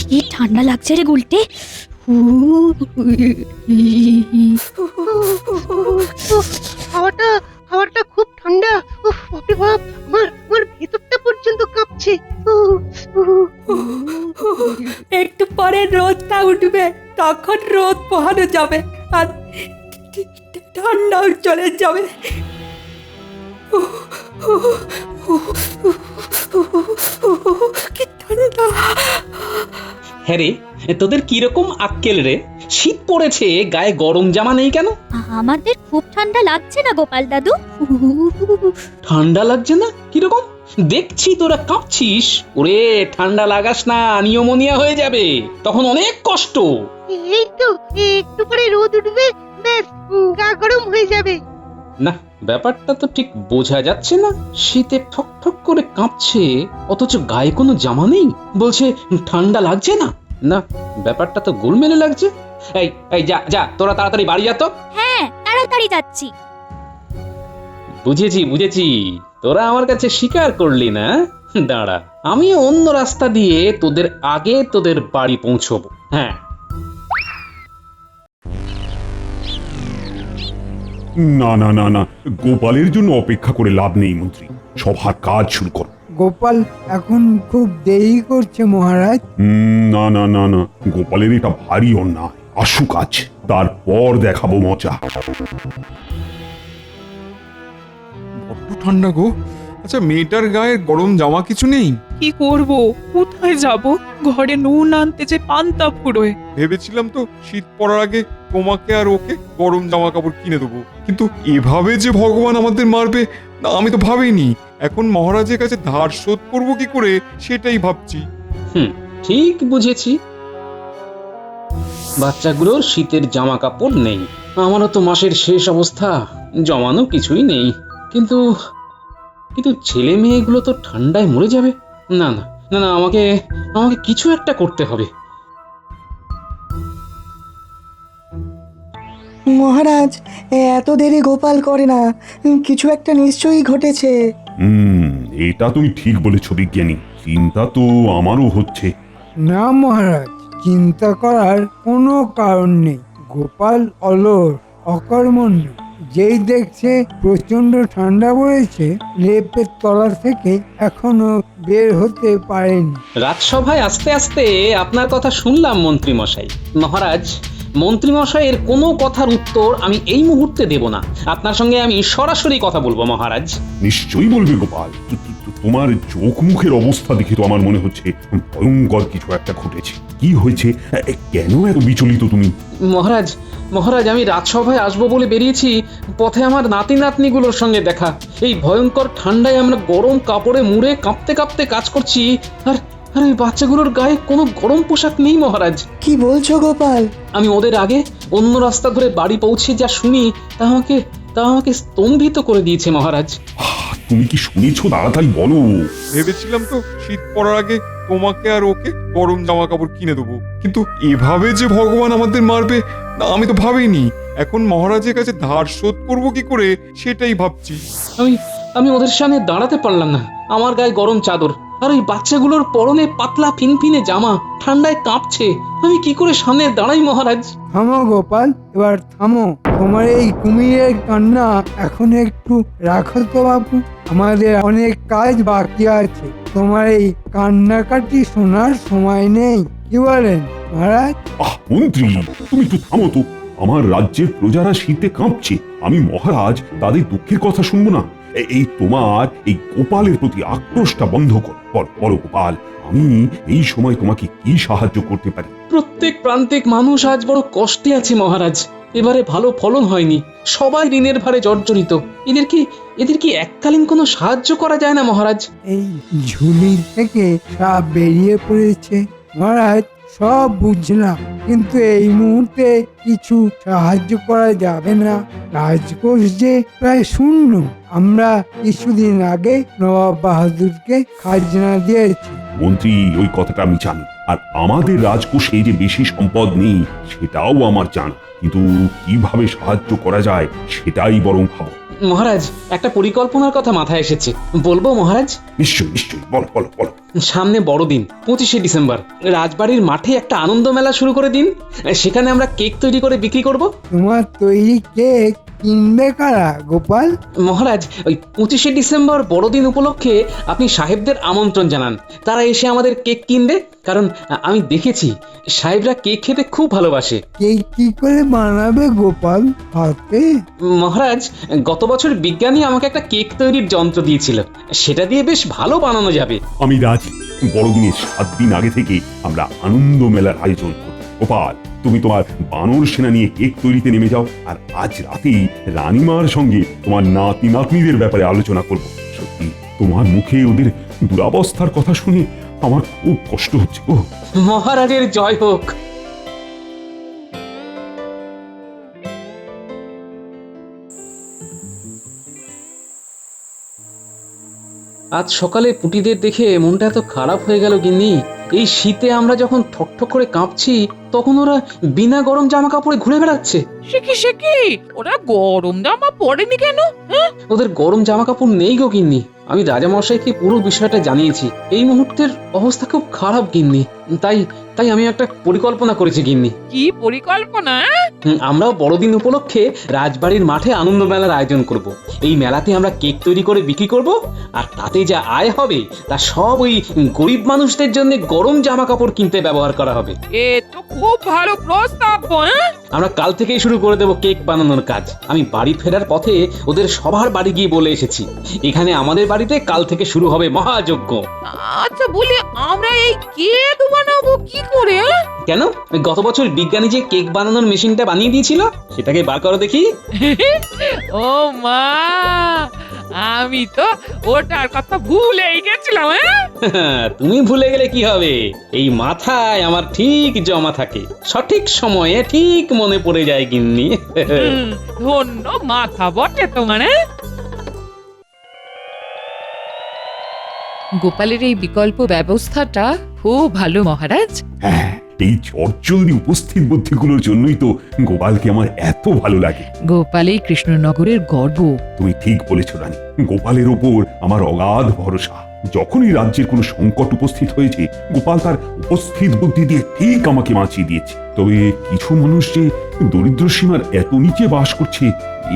কি ঠান্ডা লাগছে রে গুলটে। হাওয়াটা হাওয়াটা খুব ঠান্ডা। উফ বাপরে বাপ, আমার ভেতরটা পর্যন্ত কাঁপছে। একটু পরে রোদটা উঠবে, তখন রোদ পোহানো যাবে আর ঠান্ডাও চলে যাবে। কি ঠান্ডা! হ্যাঁ রে, তোদের কিরকম আক্কেল রে? শীত পড়েছে, গায়ে গরম জামা নেই কেন? আমাদের খুব ঠান্ডা লাগছে না গোপাল দাদু। ঠান্ডা লাগছে না কিরকম? দেখছি তোরা কাঁপছিস। ওরে ঠান্ডা লাগাস না, নিউমোনিয়া হয়ে যাবে, তখন অনেক কষ্ট। এই তো একটু পরে রোদ উঠবে, ব্যাস গা গরম হয়ে যাবে। না, ব্যাপারটা তো ঠিক বোঝা যাচ্ছে না। শীতে ঠক ঠক করে কাঁপছে, অথচ গায়ে কোনো জামা নেই, বলছে ঠান্ডা লাগছে না। না, ব্যাপারটা তো গোলমেলে লাগছে। এই এই যা যা, তোরা তাড়াতাড়ি বাড়ি যা তো। হ্যাঁ, তাড়াতাড়ি যাচ্ছি। বুঝেছি বুঝেছি, তোরা আমার কাছে স্বীকার করলি না। দাঁড়া, আমি অন্য রাস্তা দিয়ে তোদের আগে তোদের বাড়ি পৌঁছবো। হ্যাঁ, না না না না, গোপালের জন্য অপেক্ষা করে লাভ নেই মন্ত্রী, সভার কাজ শুরু কর। গোপাল এখন খুব দেরি করছে মহারাজ। না না না না, গোপালের এটা ভারী অন্যায়। আসুক আজ, তারপর দেখাবো মজা। বড্ড ঠান্ডা গো। আচ্ছা, মেয়েটার গায়ে গরম জামা কিছু নেই? কি করব, কোথায় যাব? ঘরে নুন আনতে যে পান্তা ফুরোয়। ভেবেছিলাম তো শীত পড়ার আগে তোমাকে আর ওকে গরম জামা কাপড় কিনে দেবো, কিন্তু এভাবে যে ভগবান আমাদের মারবে না, আমি তো ভাবিনি। এখন মহারাজের কাছে ধার শোধ করবো কি করে সেটাই ভাবছি। ঠিক বুঝেছি। বাচ্চাগুলোর শীতের জামা কাপড় নেই, আমারও তো মাসের শেষ অবস্থা, জমানো কিছুই নেই। কিন্তু কিন্তু ছেলে মেয়েগুলো তো ঠান্ডায় মরে যাবে। না না না না, আমাকে আমাকে কিছু একটা করতে হবে। মহারাজ, এত দেরি গোপাল করে না, কিছু একটা নিশ্চয়ই ঘটেছে। এটা তুমি ঠিক বলেছ বিজ্ঞানী, চিন্তা তো আমারও হচ্ছে। না মহারাজ, চিন্তা করার কোনো কারণ নেই। গোপাল অলস, অকর্মণ্য। যেই দেখছে প্রচন্ড ঠান্ডা পড়েছে, লেপের তলা থেকে এখনো বের হতে পারেনি। রাজসভায় আস্তে আস্তে আপনার কথা শুনলাম মন্ত্রী মশাই। মহারাজ, মন্ত্রী মশাইয়ের কোনো কথার উত্তর আমি এই মুহূর্তে দেব না। আপনার সঙ্গে আমি সরাসরি কথা বলবো মহারাজ। নিশ্চয়ই বলবে গোপাল। তোমার চোখ মুখের অবস্থা দেখে তো আমার মনে হচ্ছে ভয়ঙ্কর কিছু একটা ঘটেছে। কি হয়েছে? কেন এত বিচলিত তুমি? মহারাজ মহারাজ, আমি রাজসভায় আসবো বলে বেরিয়েছি, পথে আমার নাতি নাতনিগুলোর সঙ্গে দেখা। এই ভয়ঙ্কর ঠান্ডায় আমরা গরম কাপড়ে মুড়ে কাঁপতে কাঁপতে কাজ করছি, আর আর ওই বাচ্চাগুলোর গায়ে কোনো গরম পোশাক নেই মহারাজ। কি বলছো গোপাল? আমি ওদের আগে অন্য রাস্তা ধরে বাড়ি পৌঁছে যা শুনি তা আমাকে স্তম্ভিত করে দিয়েছে মহারাজ। তুমি কি শুনেছো? তাড়াতাড়ি বলো। ভেবেছিলাম তো শীত পড়ার আগে তোমাকে আর ওকে গরম জামা কাপড় কিনে দেবো, কিন্তু এভাবে যে ভগবান আমাদের মারবে না, আমি তো ভাবিনি। এখন মহারাজের কাছে ধার শোধ করবো কি করে সেটাই ভাবছি। আমি ওদের সামনে দাঁড়াতে পারলাম না। আমার গায়ে গরম চাদর, আর ওই বাচ্চাগুলোর পরনে পাতলা ফিনফিনে জামা, ঠান্ডায় কাঁপছে। আমি কি করে সামনে দাঁড়াই মহারাজ? থামো গোপাল, এবার থামো। তোমার এই কুমিরের কান্না এখন একটু রাখো তো বাবু, আমাদের অনেক কাজ বাকি আছে। তোমার এই কান্নাকাটি শোনার সময় নেই, কি বলেন মহারাজ? মন্ত্রী, তুমি তো থামো তো। আমার রাজ্যের প্রজারা শীতে কাঁপছে, আমি মহারাজ তাদের দুঃখের কথা শুনবো না? এই তোমার এই গোপালের প্রতি আক্রোশটা বন্ধ করো গোপাল। আমি এই সময় তোমাকে কি সাহায্য করতে পারি? প্রত্যেক প্রান্তিক মানুষ আজ বড় কষ্টে আছে মহারাজ। এবারে ভালো ফলন হয়নি, সবাই ঋণের ভারে জর্জরিত। এদের কি এককালীন কোনো সাহায্য করা যায় না মহারাজ? এই ঝুলি থেকে সাপ বেরিয়ে পড়েছে মহারাজ, সব বুঝলাম, কিন্তু এই মুহূর্তে কিছু সাহায্য করা যাবে না। রাজকোষ যে প্রায় শূন্য। আমরা কিছুদিন আগে নবাব বাহাদুরকে খাজনা দিয়েছি। মন্ত্রী, ওই কথাটা আমি জানি, আর আমাদের রাজকোষে যে বেশি সম্পদ নেই সেটাও আমার জানা, কিন্তু কিভাবে সাহায্য করা যায় সেটাই বরং ভাবো। মহারাজ, একটা পরিকল্পনার কথা মাথায় এসেছে, বলবো মহারাজ? নিশ্চয়ই নিশ্চয়ই, বলো বলো বলো। সামনে বড়দিন 25শে ডিসেম্বর, রাজবাড়ির মাঠে একটা আনন্দ মেলা শুরু করে দিন। সেখানে আমরা কেক তৈরি করে বিক্রি করব। তোমার তৈরি কেক কিনবে কারা গোপাল? মহারাজ, ওই 25শে ডিসেম্বর বড়দিন উপলক্ষে আপনি সাহেবদের আমন্ত্রণ জানান, তারা এসে আমাদের কেক কিনবে। কারণ আমি দেখেছি সাহেবরা কেক খেতে খুব ভালোবাসে। কেক কি করে বানাবে গোপাল? হাতে? মহারাজ, গত বছর বিজ্ঞানী আমাকে একটা কেক তৈরির যন্ত্র দিয়েছিল, সেটা দিয়ে বেশ ভালো বানানো যাবে। আমি রাজি। বড়দিনের 7 দিন আগে থেকে আমরা আনন্দ মেলার আয়োজন করব। গোপাল, তুমি তোমার বানর সেনা নিয়ে কেক তৈরিতে নেমে যাও, আর আজ রাতেই রানীমার সঙ্গে তোমার নাতি নাতনিদের ব্যাপারে আলোচনা করব। সত্যি তোমার মুখে ওদের দুরাবস্থার কথা শুনে আমার খুব কষ্ট হচ্ছে গো। মহারাজের জয় হোক। আজ সকালে পুটিদের দেখে মনটা এত খারাপ হয়ে গেল গিন্নি। এই শীতে আমরা যখন ঠকঠক করে কাঁপছি, তখন ওরা বিনা গরম জামা কাপড়ে ঘুরে বেড়াচ্ছে। সে কি ওরা গরম জামা পরেনি কেন? ওদের গরম জামা কাপড় নেই গো গিন্নি। আমি রাজামশাইকে পুরো বিষয়টা জানিয়েছি। এই মুহূর্তের অবস্থা খুব খারাপ গিন্নি। তাই আমি একটা পরিকল্পনা করেছি গিন্নি। কি পরিকল্পনা? আমরাও বড়দিন উপলক্ষে রাজবাড়ির মাঠে আনন্দ মেলার আয়োজন করব। এই মেলাতে আমরা কেক তৈরি করে বিক্রি করব, আর তাতে যা আয় হবে তা সব ওই গরিব মানুষদের জন্য গরম জামা কাপড় কিনতে ব্যবহার করা হবে। এ তো খুব ভালো প্রস্তাব। আমরা কাল থেকেই শুরু করে দেব কেক বানানোর কাজ। আমি বাড়ি ফেরার পথে ওদের সবার বাড়ি গিয়ে বলে এসেছি, এখানে আমাদের বাড়িতে কাল থেকে শুরু হবে মহাযজ্ঞ। আচ্ছা, বলি আমরা এই কেক বানাবো কি করে? কেন, গত বছর বিজ্ঞানী যে কেক বানানোর মেশিনটা বানিয়ে দিয়েছিল, সেটাকে বার করো দেখি। ও মা, আমি তো ওটার কথা ভুলেই গেছিলাম। তুমি ভুলে গেলে কি হবে, এই মাথায় আমার ঠিক জমা থাকে, সঠিক সময়ে ঠিক মনে পড়ে যায় গিন্নি। ধন্য মাথা বটে তোমার। গোপালের এই বিকল্প ব্যবস্থাটা খুব ভালো মহারাজ। হ্যাঁ, এই চটজলদি উপস্থিত বুদ্ধিগুলোর জন্যই তো গোপালকে আমার এত ভালো লাগে। গোপাল এই কৃষ্ণনগরের গর্ব। তুমি ঠিক বলেছ রানী, গোপালের ওপর আমার অগাধ ভরসা। যখনই রাজ্যের কোনো সংকট উপস্থিত হয়েছে, গোপাল তার উপস্থিত বুদ্ধি দিয়ে ঠিক আমাকে বাঁচিয়ে দিয়েছে। তবে কিছু মানুষ যে দরিদ্র সীমার এত নিচে বাস করছে,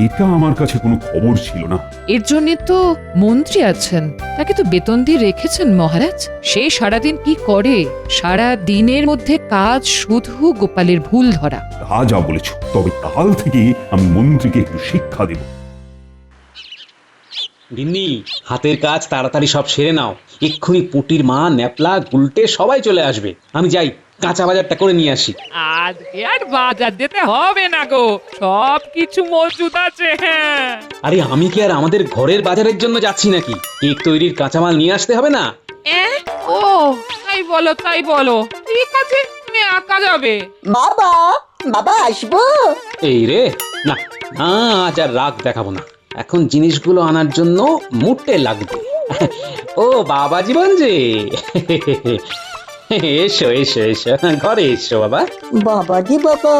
এটা আমার কাছে কোনো খবর ছিল না। এর জন্য তো মন্ত্রী আছেন, তাকে তো বেতন দিয়ে রেখেছেন মহারাজ। সে সারাদিন কি করে? সারা দিনের মধ্যে কাজ শুধু গোপালের ভুল ধরা। তা যা বলেছ, তবে কাল থেকে আমি মন্ত্রীকে একটু শিক্ষা দেব। গিন্নি, হাতের কাজ তাড়াতাড়ি সব সেরে নাও, এক্ষুনি পুটির মা, ন্যাপলা, গুলটে সবাই চলে আসবে। আমি যাই, কাঁচা বাজারটা করে নিয়ে আসি। আজকে আর বাজার যেতে হবে না গো, সব কিছু মজুদ আছে। আরে আমি কি আর আমাদের ঘরের বাজারের জন্য যাচ্ছি নাকি? কেক তৈরির কাঁচামাল নিয়ে আসতে হবে না? ও তাই বলো, ঠিক আছে, তুমি একা যাবে? বাবা, বাবা আসবো? এই রে, না না, আজ আর রাগ দেখাবো না। এখন জিনিসগুলো আনার জন্য মুটে লাগবে। ও বাবা জীবন যে, এসো এসো এসো, ঘরে এসো বাবা। বাবা রে বাবা,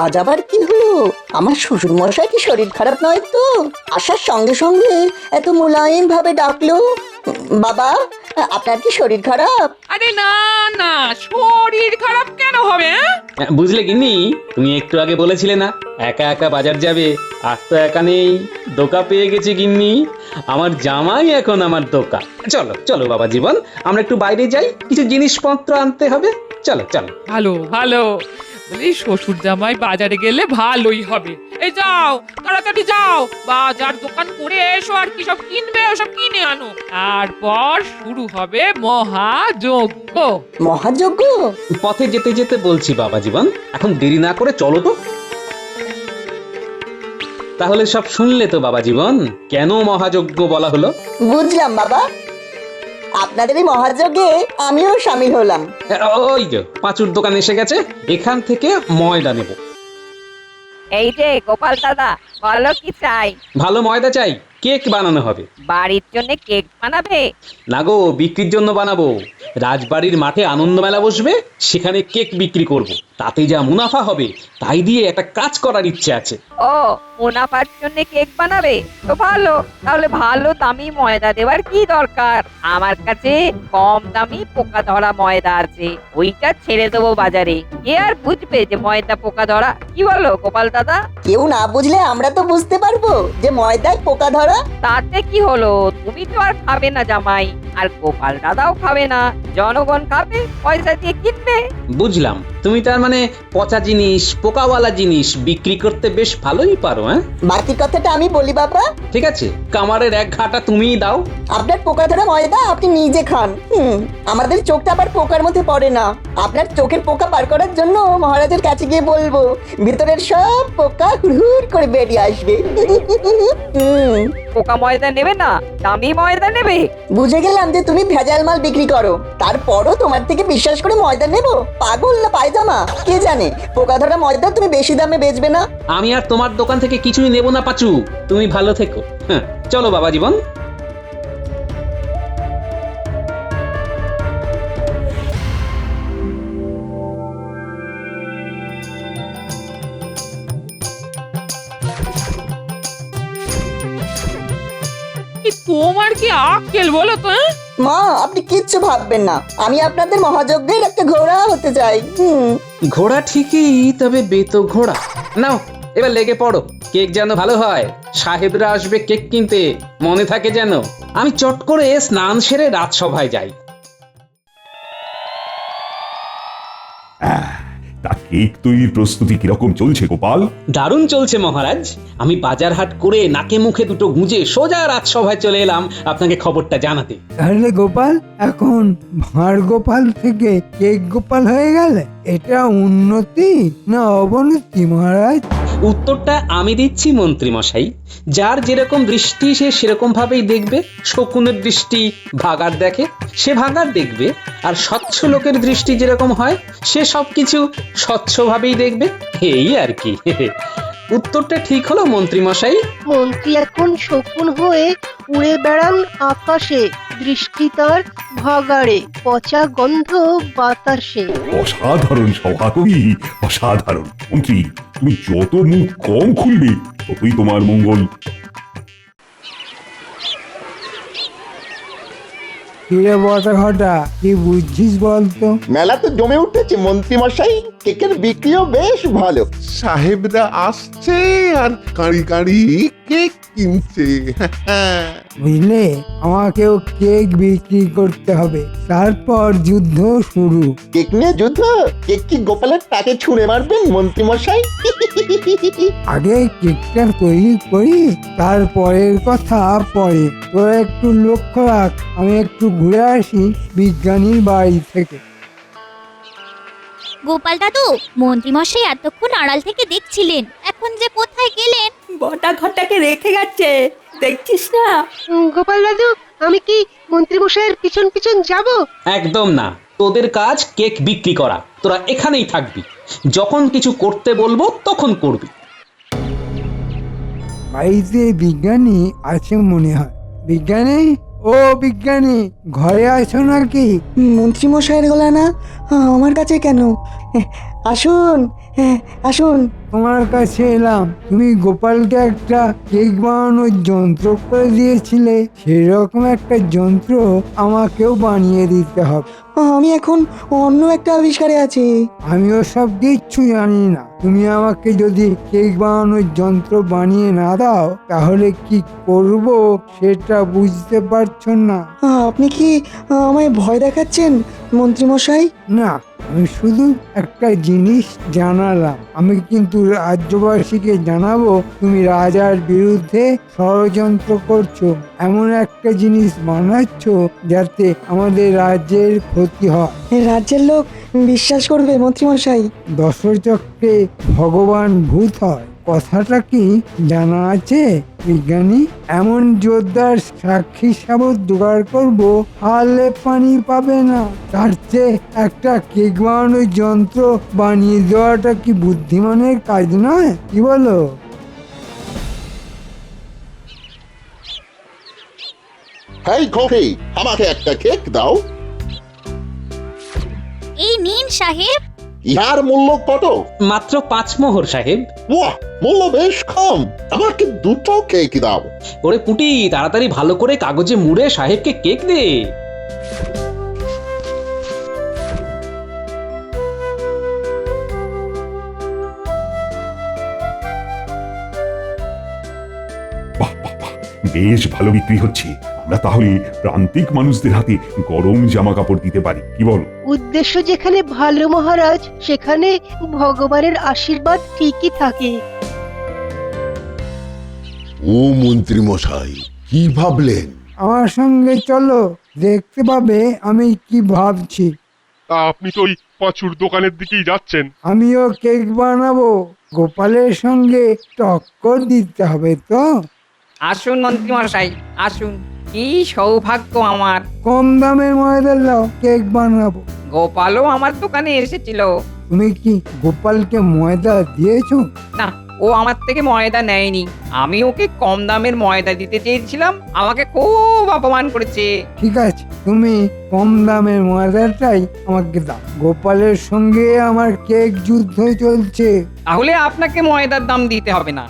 আজ আবার কি হলো? আমার শ্বশুর মশাই কি শরীর খারাপ নয় তো? আসার সঙ্গে সঙ্গে এত মোলায়েম ভাবে ডাকলো। বাবা, আপনার কি শরীর খারাপ? আরে না না, শরীর খারাপ কেন হবে? বুঝলে গিন্নি, তুমি একটু আগে বলেছিলে না একা একা বাজার যাবে, আর তো একা নেই, দোকা পেয়ে গেছি গিন্নি। আমার জামাই এখন আমার দোকা। চলো চলো বাবা জীবন, আমরা একটু বাইরে যাই, কিছু জিনিসপত্র আনতে হবে। চলো চলো। ভালো ভালো, বলি শ্বশুর জামাই বাজারে গেলে ভালোই হবে। এই যাও, তাড়াতাড়ি যাও, বাজার দোকান করে এসো, আর কি সব কিনবে ওসব কিনে আনো। তারপর শুরু হবে মহাযজ্ঞ। মহাযজ্ঞ? পথে যেতে যেতে বলছি বাবা জীবন, এখন দেরি না করে চলো তো। তাহলে সব শুনলে তো বাবা জীবন, কেন মহাযজ্ঞ বলা হলো? বুঝলাম বাবা, আপনাদের এই মহাযজ্ঞে আমিও শামিল হলাম। ওই যে পাঁচুর দোকান এসে গেছে, এখান থেকে ময়দা নেব। এই যে গোপাল দাদা, বলো কি চাই? ভালো ময়দা চাই, কেক বানানো হবে। বাড়ির জন্য কেক বানাবে? না গো, বিক্রির জন্য বানাবো। রাজবাড়ির মাঠে আনন্দ মেলা বসবে, সেখানে কেক বিক্রি করব। তাতে যা মুনাফা হবে তাই দিয়ে একটা কাজ করার ইচ্ছে আছে। ও, মুনাফার জন্য কেক বানাবে তো ভালো। তাহলে ভালো দামি ময়দা দেওয়ার কি দরকার? আমার কাছে কম দামি পোকা ধরা ময়দা আছে, ওইটা ছেড়ে দেবো বাজারে। কে আর বুঝবে যে ময়দা পোকা ধরা? কি বলো গোপাল দাদা? কেউ না বুঝলে আমরা তো বুঝতে পারবো যে ময়দায় পোকা ধরা। তাতে কি হলো? তুমি তো আর খাবে না জামাই, আর গোপাল দাদাও খাবে না, জনগণ খাবে, পয়সা দিয়ে কিনবে। বুঝলাম, তুমি তার মানে পচা জিনিস, পোকাওয়ালা জিনিস বিক্রি করতে বেশ ভালোই পারো। হ্যাঁ, বাকি কথাটা আমি বলি বাবা। ঠিক আছে, কামারের এক ঘাটা তুমিই দাও। আপনার পোকা ধরা ময়দা আপনি নিজে খান। আমাদের চোখটা আবার পোকার মধ্যে পড়ে না। আপনার চোখের পোকা পার করার জন্য মহারাজের কাছে গিয়ে বলবো, ভিতরের সব পোকা হুড় করে বেরিয়ে আসবে। পোকা ময়দা নেবে না, দামি ময়দা নেবে। বুঝে গেলাম যে তুমি ভেজাল মাল বিক্রি করো, তারপরও তোমার থেকে বিশ্বাস করে ময়দা নেবো? পাগল না পায়জামা? কে জানে পোকা ধরা ময়দা তুমি বেশি দামে বেচবে না। আমি আর তোমার দোকান থেকে কিছুই নেব না পাচু, তুমি ভালো থেকো। হ্যাঁ, চলো বাবা জীবন। তোমার কি আক্কেল বলো তো? মা, আপনি কিচ্ছু ভাববেন না, আমি আপনাদের মহাযজ্ঞের একটা ঘোড়া হতে চাই। ঘোড়া ঠিকই, তবে বেতো ঘোড়া। নাও এবার লেগে পড়ো, কেক যেন ভালো হয়। সাহেবরা আসবে কেক কিনতে, মনে থাকে যেন। আমি চট করে স্নান সেরে রাজসভায় যাই। তা কেক তৈরির প্রস্তুতি কিরকম চলছে গোপাল? দারুণ চলছে মহারাজ। আমি বাজার হাট করে নাকে মুখে দুটো গুঁজে সোজা রাজসভায় চলে এলাম আপনাকে খবরটা জানাতে। তাহলে গোপাল এখন ভাঁড় গোপাল থেকে কেক গোপাল হয়ে গেলে, এটা উন্নতি না অবনতি মহারাজ? উত্তরটা আমি দিচ্ছি মন্ত্রী মশাই। যার যেরকম দৃষ্টি সে সেরকম ভাবেই দেখবে। শকুনের দৃষ্টি ভাগার দেখে, সে ভাগার দেখবে। আর স্বচ্ছ লোকের দৃষ্টি যেরকম হয়, সে সবকিছু স্বচ্ছভাবেই দেখবে। এই আর কি। উত্তরটা ঠিক হলো মন্ত্রী মশাই। মন্ত্রী এখন শকুন হয়ে উড়ে বেড়ান আকাশে, দৃষ্টি তার ভাগাড়ে, পচা গন্ধ বাতাসে। অসাধারণ সভাকবি, অসাধারণ। মন্ত্রী, তুমি যত মুখ কম খুলবে ততই তোমার মঙ্গল। কিরে বটা ঘটা, কি বুঝছিস বলতো? মেলা তো জমে উঠেছে মন্ত্রী মশাই, কেকের বিক্রিও বেশ ভালো। সাহেবরা আসছে আর কাঁড়ি কাঁড়ি কেক কিনছে। বুঝলে, আমাকেও কেক বিক্রি করতে হবে, তারপর যুদ্ধ শুরু। কেক নিয়ে যুদ্ধ? কেক কি গোপালের তাকে ছুঁড়ে মারবেন মন্ত্রী মশাই? আগে কেকটা তৈরি করি, তারপরের কথা পরে। তোরা একটু লক্ষ্য রাখ, আমি একটু ঘুরে আসি বিজ্ঞানীর বাড়ি থেকে। গোপাল দাদু, মন্ত্রী মশাই এতক্ষণ আড়াল থেকে দেখছিলেন, এখন যে কোথায় গেলেন? বটা ঘটাকে রেখে গেছে, দেখছিস না? গোপাল দাদু, আমি কি মন্ত্রী মশাইয়ের পিছন পিছন যাব? একদম না, তোদের কাজ কেক বিক্রি করা। তোরা এখানেই থাকবি, যখন কিছু করতে বলবো তখন করবি। বাড়িতে বিজ্ঞানী আছে মনে হয়। বিজ্ঞানী, ও বিজ্ঞানী, ঘরে আছো নাকি? মন্ত্রী মশাইয়ের গলা না, আমার কাছে কেন? আসুন, আসুন। তোমার কাছে এলাম। তুমি গোপালকে একটা কেক বানানোর যন্ত্র করে দিয়েছিলে, সেরকম একটা যন্ত্র আমাকেও বানিয়ে দিতে হবে। আমি এখন অন্য একটা আবিষ্কারে আছি। আমিও সব কিচ্ছু জানি না। তুমি আমাকে যদি কেক বানানোর যন্ত্র বানিয়ে না দাও, তাহলে কি করব সেটা বুঝতে পারছো না। আপনি কি আমায় ভয় দেখাচ্ছেন মন্ত্রী মশাই? না, আমি শুধু একটা জিনিস জানালাম। আমি কিন্তু রাজ্যবাসীকে জানাবো তুমি রাজার বিরুদ্ধে ষড়যন্ত্র করছো, এমন একটা জিনিস বানাচ্ছ যাতে আমাদের রাজ্যের ক্ষতি হয়। রাজ্যের লোক বিশ্বাস করবে মন্ত্রী মশাই? দশচক্রে ভগবান ভূত হয়, কথাটা কি জানা আছে বিজ্ঞানী? এমন জোরদার সাক্ষী সাবত জোগাড় করবো, হালে পানি পাবে না। তার চেয়ে একটা কেক বানানোর যন্ত্র বানিয়ে দেওয়াটা কি বুদ্ধিমানের কাজ নয়? কি বলো? হেই কফি, আমাকে একটা কেক দাও। এই নিন সাহেব। ইহার মূল্য কত? মাত্র 5 মোহর সাহেব। বাহ, মূল্য বেশ কম। আমাকে দুটো কেক দাও। ওরে পুটি, তাড়াতাড়ি ভালো করে কাগজে মুড়ে সাহেবকে কেক দে। বাহ বাহ বাহ, বেশ ভালো বিক্রি হচ্ছে। আমরা তাহলে প্রান্তিক মানুষদের হাতে গরম জামা কাপড় দিতে পারি, কি বল? উদ্দেশ্য যেখানে ভালো মহারাজ, সেখানে ভগবানের আশীর্বাদ ঠিকই থাকে। ও মন্ত্রী মশাই, কি ভাবলেন? আমার সঙ্গে চলো, দেখতে পাবে আমি কি ভাবছি। তা আপনি তো ওই পাঁচুর দোকানের দিকেই যাচ্ছেন। আমিও কেক বানাবো, গোপালের সঙ্গে টক্কর দিতে হবে তো। আসুন মন্ত্রী মশাই, আসুন। কি সৌভাগ্য আমার। কম দামের ময়দা দাও, কেক বানাবো। গোপালও আমার দোকানে এসেছিল। তুমি কি গোপালকে ময়দা দিয়েছো? না, ও আমার থেকে ময়দা নেয়নি। আমি ওকে কম দামের ময়দা দিতে চেয়েছিলাম, আমাকে খুব অপমান করেছে। ঠিক আছে, তুমি কম দামের ময়দাটাই আমাকে দাও। গোপালের সঙ্গে আমার কেক যুদ্ধ চলছে। তাহলে আপনাকে ময়দার দাম দিতে হবে না।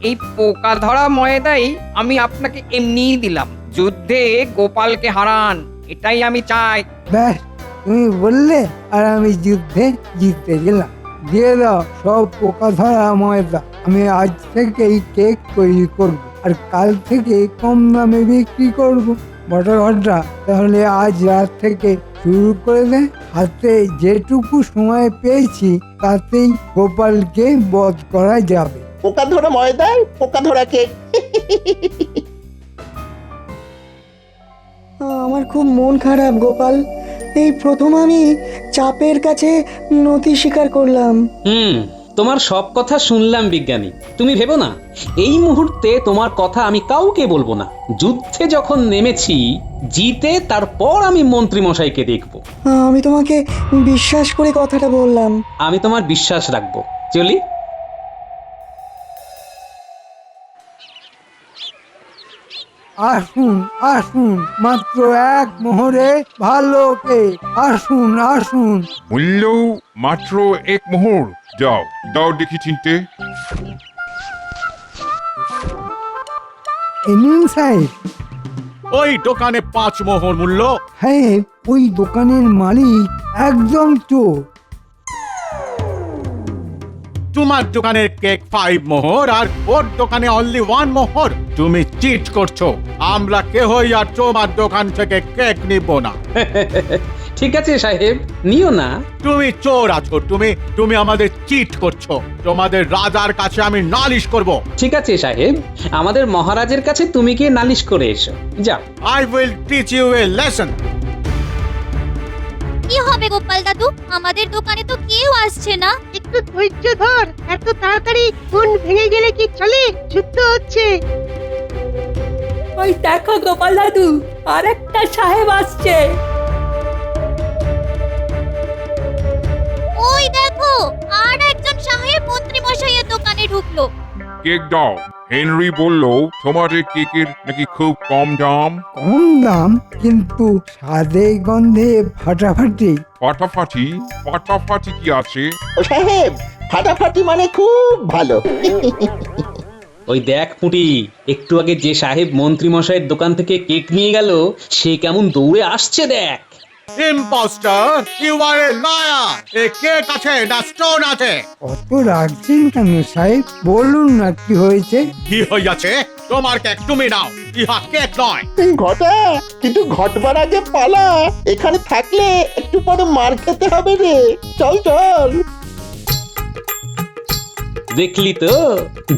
এই পোকা ধরা ময়দাই আমি আপনাকে এমনিই দিলাম। যুদ্ধে গোপালকে হারান, এটাই আমি চাই। ব্যাস, তুমি বললে আর আমি যুদ্ধে জিততে গেলাম। দিয়ে দাও সব পোকা ধরা ময়দা। আমি আজ থেকেই কেক তৈরি করব, আর কাল থেকে কম দামে বিক্রি করব। বটা ঘরটা তাহলে আজ রাত থেকে শুরু করে দে। হাতে যেটুকু সময় পেয়েছি তাতেই গোপালকে বধ করা যাবে। পোকা ধরা ময়দার পোকা ধরা কেক। আমার খুব মন খারাপ গোপাল। এই প্রথম আমি চাপের কাছে নতি স্বীকার করলাম। তোমার সব কথা শুনলাম বিজ্ঞানী। তুমি ভেবো না, এই মুহূর্তে তোমার কথা আমি কাউকে বলবো না। যুদ্ধে যখন নেমেছি, জিতে তারপর আমি মন্ত্রী মশাইকে দেখবো। আমি তোমাকে বিশ্বাস করে কথাটা বললাম। আমি তোমার বিশ্বাস রাখবো। চলি। আসুন আসুন, মাত্র 1 মোহরে ভালো কেক। আসুন আসুন। মূল্য মাত্র 1 মোহর। যাও দাও দেখি চিনতে। এই নিন সাহেব। ওই দোকানে 5 মোহর মূল্য। হ্যাঁ, ওই দোকানের মালিক একদম চোর। তোমার দোকানের কেক 5 মোহর আর ওর দোকানে অনলি 1 মোহর। তুমি চিট করছো। আমরা কেহই আর তোমার দোকান থেকে কেক নিব না। ঠিক আছে সাহেব, নিও না। তুমি চোর আছো। তুমি আমাদের চিট করছো। তোমাদের রাজার কাছে আমি নালিশ করব। ঠিক আছে সাহেব, আমাদের মহারাজের কাছে তুমি গিয়ে নালিশ করে এসো। যাও। I will teach you a lesson. কি হবে গোপাল দাদু, আমাদের দোকানে তো কেউ আসছে না। একটু ধৈর্য ধর, এত তাড়াতাড়ি মন ভেঙে গেলে কি চলে? যুদ্ধ হচ্ছে। ওই দেখো গোপাল দাদু, আরেকটা সাহেব আসছে। ওই দেখো, আর একজন সাহেব মন্ত্রী মশাইয়ের দোকানে ঢুকলো। কেক দাও। হেনরি বলল তোমাদের কেকের নাকি খুব কম দাম। কম দাম, কিন্তু স্বাদে গন্ধে ফাটাফাটি। ফাটাফাটি? ফাটাফাটি কি আছে? ও সাহেব, ফাটাফাটি মানে খুব ভালো। ওই দেখ পুটি, একটু আগে যে সাহেব মন্ত্রী মশাইয়ের দোকান থেকে কেক নিয়ে গেল, সে কেমন দৌড়ে আসছে দেখ। Impostor, you are a liar. এ কেক আছে না স্টোন আছে? কত রাখছেন কেন সাহেব? বলুন না কি হয়েছে। কি হইয়াছে? তোমার কেক তুমি নাও, ইহা কেক নয়। ঘটা, কিন্তু ঘটবার আগে পালা। এখানে থাকলে একটু পরে মার খেতে হবে রে। চল চল। দেখলি তো,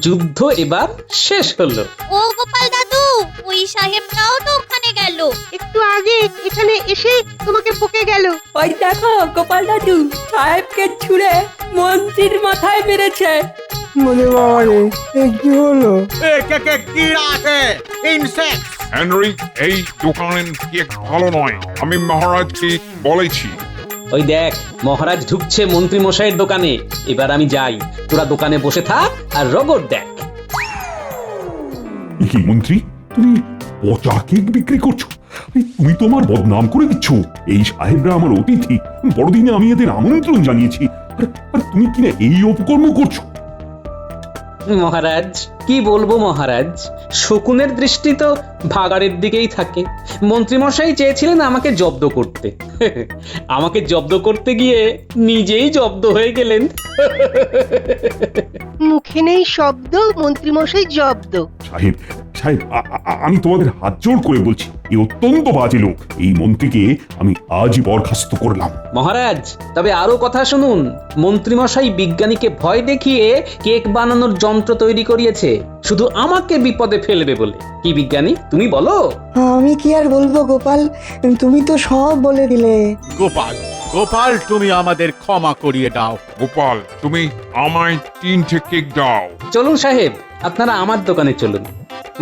যুদ্ধ এবার শেষ হলো। ও গোপাল দাদু, ওই সাহেবটাও তো ওখানে গেল। একটু আগে এখানে এসে তোমাকে বকে গেল। ওই দেখো গোপাল দাদু, সাহেবকে ছুঁড়ে মন্ত্রীর মাথায় মেরেছে। বলে বাবা রে, এ কি হলো? এ কেকে কিড়া আছে, ইনসেক্ট। হেনরি, এই দোকানের কেক ভালো নয়, আমি মহারাজকে বলেছি। ওই দেখ, মহারাজ ঢুকছে মন্ত্রী মশাইয়ের দোকানে। এবার আমি যাই, তোরা দোকানে বসে থাক আর রগড় দেখ। কি মন্ত্রী, তুমি পচা কেক বিক্রি করছো? তুমি তো আমার বদনাম করে দিচ্ছ। এই সাহেবরা আমার অতিথি, বড়দিনে আমি এদের আমন্ত্রণ জানিয়েছি, আর তুমি কিনা এই অপকর্ম করছো। মহারাজ কি বলবো মহারাজ, শকুনের দৃষ্টি তো ভাগাড়ের দিকেই থাকে। মন্ত্রীমশাই চেয়েছিলেন আমাকে জব্দ করতে, আমাকে জব্দ করতে গিয়ে নিজেই জব্দ হয়ে গেলেন। মুখে নেই শব্দ, মন্ত্রীমশাই জব্দ। সাহেব সাহেব, আমি তোমাদের হাত জোড় করে বলছি, এই অত্যন্ত বাজে লোক। এই মন্ত্রীকে আমি আজই বরখাস্ত করলাম। মহারাজ তবে আরো কথা শুনুন, মন্ত্রীমশাই বিজ্ঞানীকে ভয় দেখিয়ে কেক বানানোর যন্ত্র তৈরি করিয়েছে, শুধু আমাকে বিপদে ফেলবে বলে। কি বিজ্ঞানী, তুমি বলো। আমি কি আর বলবো গোপাল, তুমি তো সব বলে দিলে। গোপাল, গোপাল তুমি আমাদের ক্ষমা করিয়ে দাও। গোপাল তুমি আমায় 3টে কেক দাও। চলুন সাহেব, আপনারা আমার দোকানে চলুন।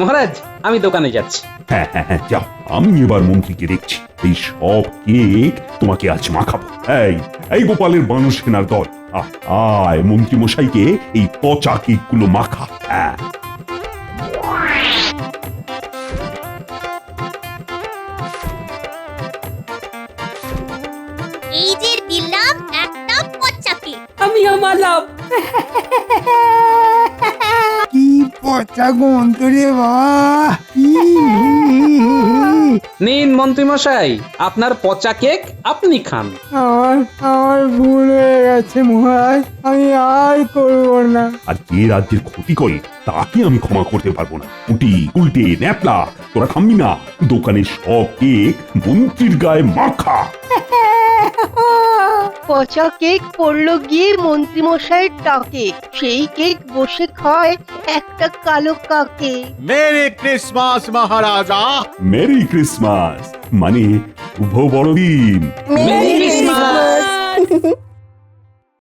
মহারাজ আমি দোকানে যাচ্ছি। হ্যাঁ হ্যাঁ হ্যাঁ, যাও, আমি এবার মন্ত্রীকে দেখছি। এই সব কেক তোমাকে আজ মাখাবো। এই গোপালের বানর সেনার দল, আয় মন্ত্রী মশাইকে এই পচা কেকগুলো মাখা। হ্যাঁ, এই যে দিলাম একটা পচাকে। আমি আমার লাভ। কি পচা গন্ধ রে বাবা! নিন মন্ত্রীমশাই, আপনার পচা কেক আপনি খান। আমার ভুল হয়ে গেছে মহারাজ, আমি আর করব না। আর যে রাজ্যের ক্ষতি করে তাকে আমি ক্ষমা করতে পারবো না। উল্টি উল্টে ন্যাপলা, তোরা থামবি না। দোকানের সব কেক মন্ত্রীর গায়ে মাখা। পচা কেক পড়লো গিয়ে মন্ত্রীমশাইয়ের টাকে, সেই কেক বসে খায় একটা কালো কাকে। মেরি ক্রিসমাস মহারাজা। মেরি ক্রিসমাস মানে শুভ বড়দিন। Merry Christmas.